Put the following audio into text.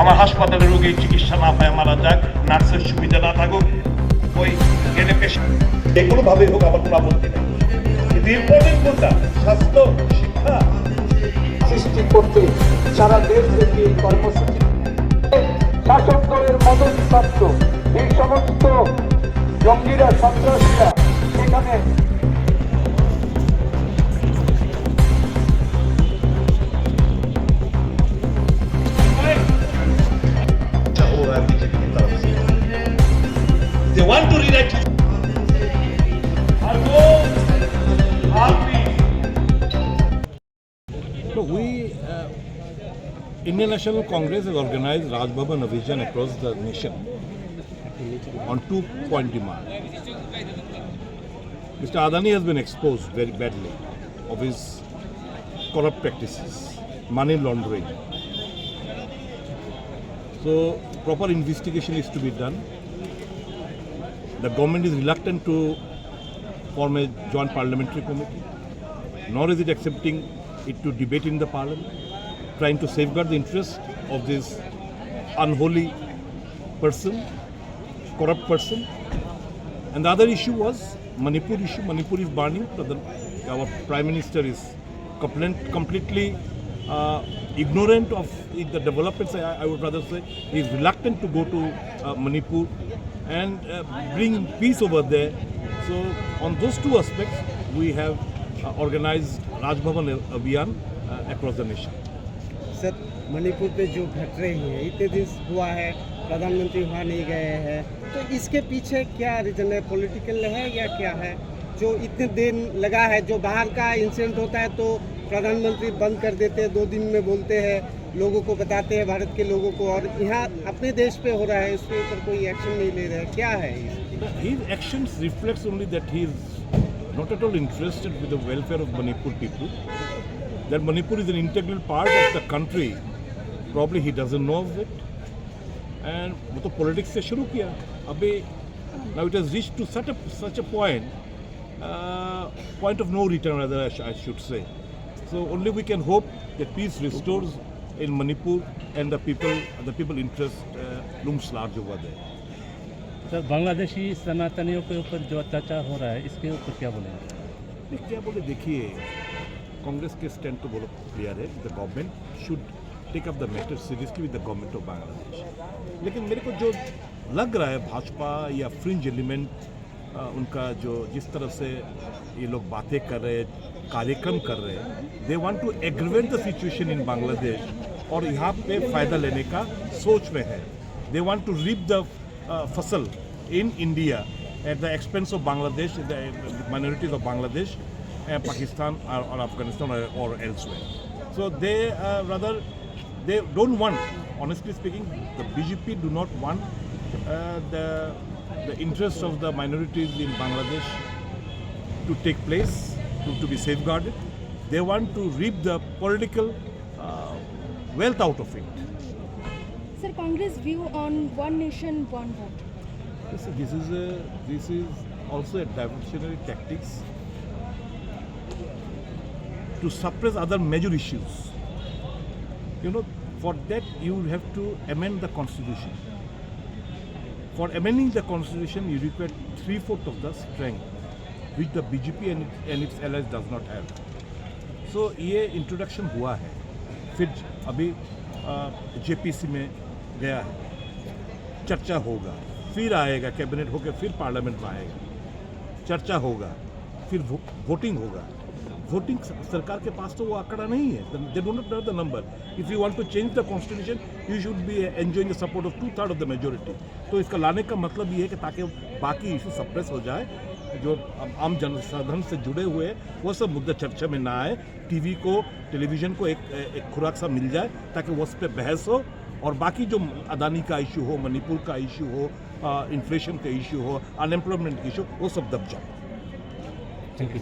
আমার হাসপাতালে রোগী চিকিৎসা না পায় মারা যাক, নার্সের সুবিধা না থাকুক, ওই গেলে পেশেন্ট যে কোনোভাবেই হোক আমার কোনো আপত্তি নেই। কিন্তু ইম্পর্টেন্ট কোনটা? স্বাস্থ্য, শিক্ষা সৃষ্টি করতে সারা দেশ থেকে এই কর্মসূচি শাসক দলের মদতপ্রাপ্ত এই সমস্ত জঙ্গিরা সন্ত্রাসীরা সেখানে They want to rewrite history. So Indian National Congress has organized Raj Bhavan Abhijan across the nation on 2-point demand. Mr. Adani has been exposed very badly of his corrupt practices, money laundering. So proper investigation is to be done. The government is reluctant to form a joint parliamentary committee, nor is it accepting it to debate in the parliament, trying to safeguard the interest of this unholy person, corrupt person. And the other issue was Manipur issue. Manipur is burning. Our Prime Minister is completely ignorant of the developments. I would rather say he is reluctant to go to Manipur and bring peace over there. So on those two aspects, we have organized Raj Bhavan Abhiyan across the nation. Sir, Manipur पे जो घट रही है, इतने दिन हुआ है, प्रधानमंत्री वहाँ नहीं गए हैं, तो इसके पीछे क्या रीजन है? पॉलिटिकल है या क्या है जो इतने दिन लगा है? जो बाहर का इंसिडेंट होता है तो प्रधानमंत्री बंद कर देते हैं, 2 दिन में बोलते हैं, लोगों को बताते हैं, भारत के लोगों को, और यहाँ अपने देश पे हो रहा है, इसके ऊपर कोई एक्शन नहीं ले रहे हैं, क्या है? His actions reflects only that he is not at all interested with the welfare of Manipur people. That Manipur is an integral part of the country. Probably he doesn't know of it. And वो तो politics से शुरू किया. अभी now it has reached to such a point of no return, rather I should say. So only we can hope that peace restores in Manipur and the people interest looms large over there. Sir, Bangladeshi सनातनियों के ऊपर जो अत्याचार हो रहा है, इसके ऊपर क्या बोलेंगे? क्या बोले, देखिए कांग्रेस के स्टैंड तो बहुत क्लियर है. The government should take up the matter seriously with the government of Bangladesh. लेकिन मेरे को जो लग रहा है भाजपा या फ्रिंज एलिमेंट उनका जो जिस तरह से ये लोग बातें कर रहे हैं, कार्यक्रम कर रहे हैं, they want to aggravate the situation in Bangladesh और यहाँ पे फ़ायदा लेने का सोच में है. They want to reap the फसल in India at the expense of Bangladesh, the minorities of Bangladesh, Pakistan or Afghanistan or elsewhere. So they they don't want, honestly speaking, the BJP do not want the interests of the minorities in Bangladesh to take place, to be safeguarded. They want to reap the political wealth out of it. Sir, Congress view on one nation, one vote. This is also a diversionary tactics to suppress other major issues. You know, for that you have to amend the constitution. For amending the constitution, you require 3/4 of the strength, which the BJP and its allies does not have. So ये introduction हुआ है, फिर अभी JPC में गया है, चर्चा होगा, फिर आएगा कैबिनेट होकर, फिर पार्लियामेंट में आएगा, चर्चा होगा, फिर वोटिंग होगा. वोटिंग सरकार के पास तो वो आंकड़ा नहीं है. They do not know the number. If you want to change the constitution, you should be enjoying the support of 2/3 of the majority. तो इसका लाने का मतलब ये है कि ताकि बाकी इशू सप्रेस हो जाए, जो आम जनसाधारण से जुड़े हुए वो सब मुद्दा चर्चा में ना आए, टेलीविजन को एक खुराक सा मिल जाए ताकि वो उस पर बहस हो, और बाकी जो अदानी का इशू हो, मणिपुर का इशू हो, इन्फ्लेशन का इशू हो, अनएम्प्लॉयमेंट का इशू, वो सब दब जाए. Thank you.